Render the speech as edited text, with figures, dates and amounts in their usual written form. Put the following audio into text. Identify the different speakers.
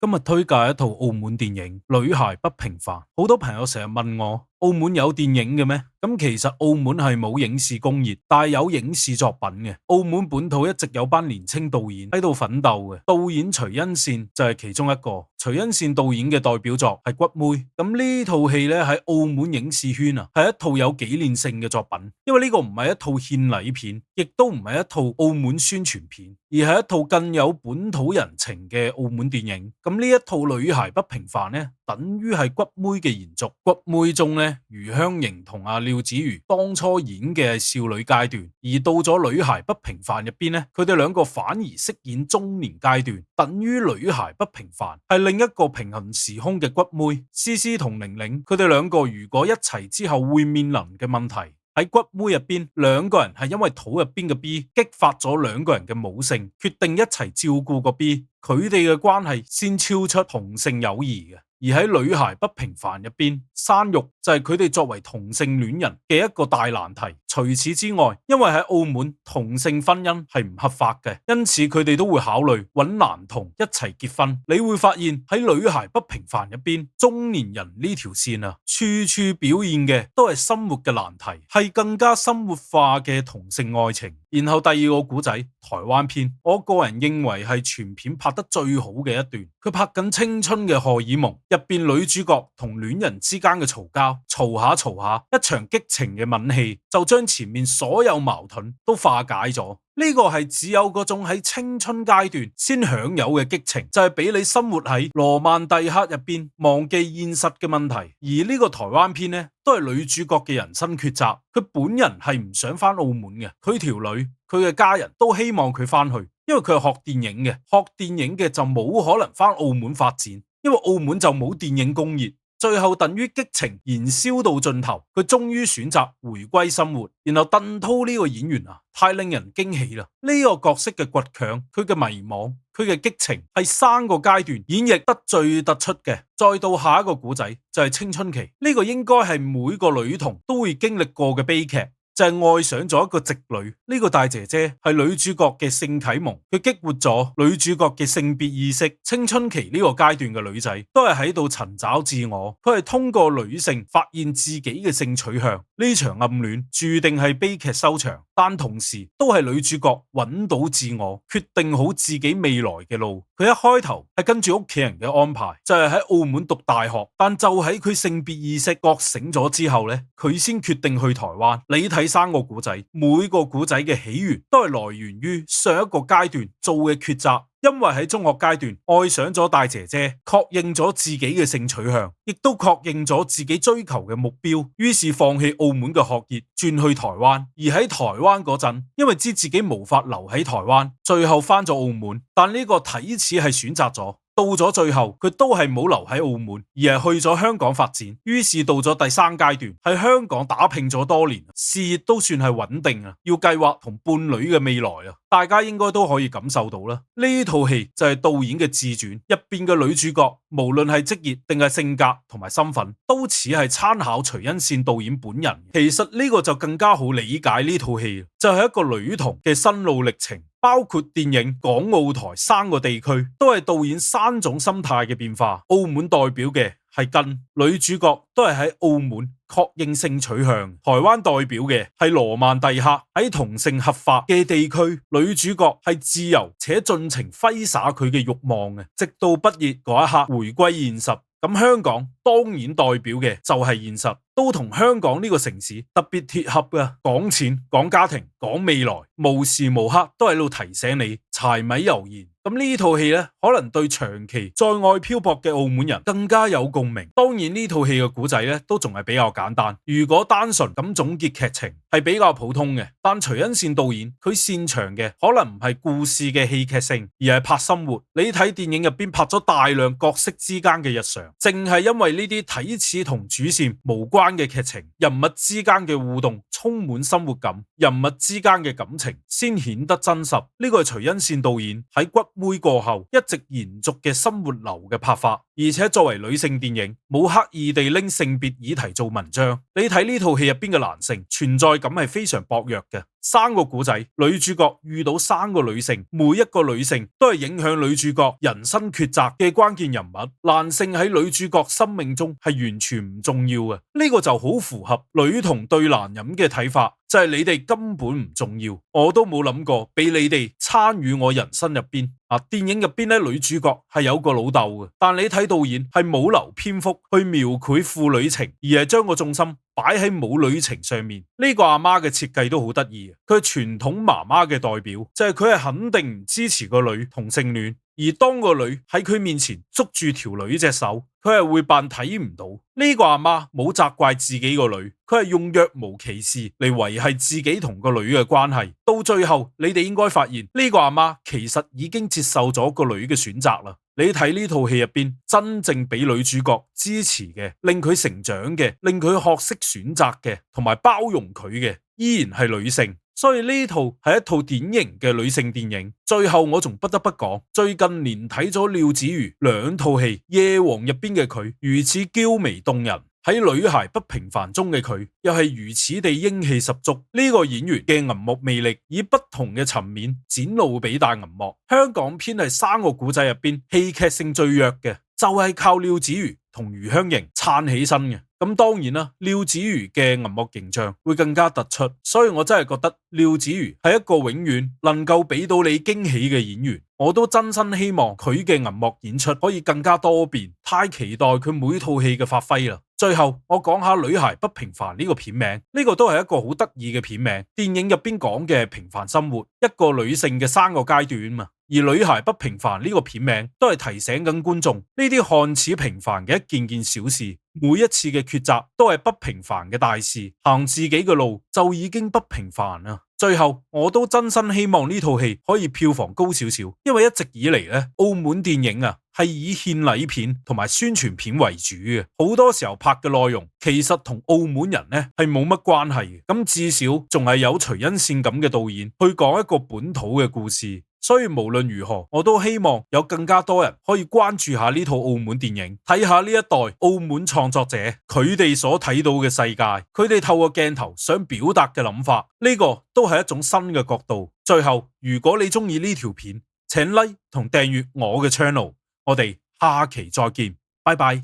Speaker 1: 今日推介一套澳門電影《女孩不平凡》，好多朋友成日問我澳門有電影嘅咩？咁其實澳門係冇影視工業，但係有影視作品嘅。澳門本土一直有班年青導演喺度奮鬥嘅，導演徐恩善就係其中一個。徐恩善導演嘅代表作係《骨妹》，咁呢套戲咧喺澳門影視圈啊係一套有紀念性嘅作品，因為呢個唔係一套獻禮片，亦都唔係一套澳門宣傳片，而係一套更有本土人情嘅澳門電影。咁呢一套《女孩不平凡》呢，等於係《骨妹》嘅延續。《骨妹》中呢，余香凝同廖子妤當初演嘅係少女階段，而到咗《女孩不平凡》入邊呢，佢哋兩個反而飾演中年階段，等於《女孩不平凡》係另一個平行時空嘅骨妹。思思同玲玲，佢哋兩個如果一齊之後會面臨嘅問題。喺骨妹入邊，兩個人係因為肚入邊嘅 B 激發咗兩個人嘅母性，決定一齊照顧個 B，佢哋嘅關係先超出同性友誼嘅。而喺女孩不平凡入邊，生育就係佢哋作為同性戀人嘅一個大難題。除此之外，因為喺澳門同性婚姻係唔合法嘅，因此佢哋都會考慮揾男同一齊結婚。你會發現喺女孩不平凡入邊，中年人呢條線啊，處處表現嘅都係生活嘅難題，係更加生活化嘅同性愛情。然後第二個古仔台灣篇，我個人認為係全片拍得最好嘅一段。佢拍緊青春嘅荷爾蒙，入邊女主角同戀人之間嘅嘈交，嘈下嘈下，一場激情嘅吻戲就將前面所有矛盾都化解咗。呢個係只有嗰種喺青春階段先享有嘅激情，就係俾你生活喺羅曼蒂克入邊忘記現實嘅問題。而呢個台灣篇呢，都係女主角嘅人生抉擇。佢本人係唔想翻澳門嘅，佢條女、佢嘅家人都希望佢翻去，因為佢係學電影嘅，學電影嘅就冇可能翻澳門發展，因為澳門就冇電影工業。最後等於激情燃燒到盡頭，佢終於選擇回歸生活。然後鄧濤呢個演員啊，太令人驚喜啦！呢個角色嘅倔強，佢嘅迷惘，佢嘅激情係三個階段演繹得最突出嘅。再到下一個古仔就係青春期，呢個應該係每個女童都會經歷過嘅悲劇。就係愛上咗一個直女，呢個大姐姐係女主角嘅性啟蒙，佢激活咗女主角嘅性別意識。青春期呢個階段嘅女仔都係喺度尋找自我，佢係通過女性發現自己嘅性取向。呢場暗戀注定係悲劇收場，但同時都係女主角揾到自我，決定好自己未來嘅路。佢一開頭係跟住屋企人嘅安排，就係喺澳門讀大學，但就喺佢性別意識覺醒咗之後呢，佢先決定去台灣。你睇三個古仔，每個古仔嘅起源都係來源於上一個階段做嘅抉擇。因為喺中學階段愛上咗大姐姐，確認咗自己嘅性取向，亦都確認咗自己追求嘅目標，於是放棄澳門嘅學業，轉去台灣。而喺台灣嗰陣，因為知自己無法留喺台灣，最後翻咗澳門。但呢個睇似係選擇咗。到咗最後，佢都係冇留喺澳門，而係去咗香港發展。於是到咗第三階段，喺香港打拼咗多年，事業都算係穩定啊，要計劃同伴侶嘅未來啊，大家應該都可以感受到啦。呢套戲就係導演嘅自傳，入邊嘅女主角，無論係職業定係性格同埋身份，都似係參考徐恩善導演本人。其實呢個就更加好理解呢套戲，就係一個女童嘅心路歷程。包括電影、港澳台三個地區，都係導演三種心態嘅變化。澳門代表嘅係根，女主角都係喺澳門確認性取向；台灣代表嘅係羅曼蒂克，喺同性合法嘅地區，女主角係自由且盡情揮灑佢嘅慾望嘅，直到畢業嗰一刻回歸現實。咁香港當然代表嘅就係現實，都同香港呢個城市特別貼合嘅，講錢、講家庭、講未來，無時無刻都喺度提醒你柴米油鹽。咁呢套戲呢，可能對長期在外漂泊嘅澳門人更加有共鳴。當然呢套戲嘅古仔呢，都仲係比較簡單。如果單純咁總結劇情，係比較普通嘅。但徐恩善導演佢擅長嘅可能唔係故事嘅戲劇性，而係拍生活。你睇電影入邊拍咗大量角色之間嘅日常，正係因為呢啲睇似同主線無關嘅劇情，人物之間嘅互動充滿生活感，人物之間嘅感情先顯得真實。呢個係徐恩善導演喺骨妹過後一直延續嘅生活流嘅拍法。而且作為女性電影，冇刻意地拎性別議題做文章。你睇呢套戲入邊嘅男性存在感係非常薄弱嘅。三個古仔，女主角遇到三個女性，每一個女性都係影響女主角人生抉擇嘅關鍵人物。男性喺女主角生命中係完全唔重要嘅，呢個就好符合女同對男人嘅睇法，就係你哋根本唔重要，我都冇諗過俾你哋參與我人生入邊。電影入邊咧，女主角係有個老豆嘅，但你睇導演係冇留篇幅去描繪父女情，而係將個重心擺喺母女情上面。呢個阿媽嘅設計都好得意，佢係傳統媽媽嘅代表，就係佢係肯定唔支持個女同性戀，而當個女喺佢面前捉住條女隻手，佢係會扮睇唔到。呢個阿媽冇責怪自己個女，佢係用若無其事嚟維繫自己同個女嘅關係。到最後，你哋應該發現呢個阿媽其實已經接受咗個女嘅選擇啦。你睇呢套戲入邊，真正俾女主角支持嘅，令佢成長嘅，令佢學識選擇嘅，同埋包容佢嘅，依然係女性。所以呢套係一套典型嘅女性電影。最後我仲不得不講，最近連睇咗廖子妤兩套戲，《夜王》入邊嘅佢如此嬌眉動人，喺《女孩不平凡》中嘅佢又係如此地英氣十足。呢個演員嘅銀幕魅力以不同嘅層面展露俾大銀幕。香港片係三個古仔入邊戲劇性最弱嘅，就係靠廖子妤同余香凝撐起身嘅。咁當然啦，廖子妤嘅銀幕形象會更加突出，所以我真係覺得廖子妤係一個永遠能夠俾到你驚喜嘅演員。我都真心希望佢嘅銀幕演出可以更加多變，太期待佢每套戲嘅發揮啦。最後我講下《女孩不平凡》呢個片名，呢個都係一個好得意嘅片名。電影入邊講嘅平凡生活，一個女性嘅三個階段嘛。而《女孩不平凡》呢個片名都係提醒緊觀眾，呢啲看似平凡嘅一件件小事，每一次嘅抉擇都係不平凡嘅大事，行自己嘅路就已經不平凡啦。最後我都真心希望呢套戲可以票房高少少，因為一直以嚟咧，澳門電影係以獻禮片同埋宣傳片為主嘅，好多時候拍嘅內容其實同澳門人係冇乜關係嘅，咁至少仲係有徐恩善咁嘅導演去講一個本土嘅故事。所以無論如何，我都希望有更加多人可以關注下呢套澳門電影，睇下呢一代澳門創作者佢哋所睇到嘅世界，佢哋透過鏡頭想表達嘅諗法，呢個都係一種新嘅角度。最後，如果你中意呢條片，請 like 同訂閱我嘅 channel，我哋下期再見，拜拜。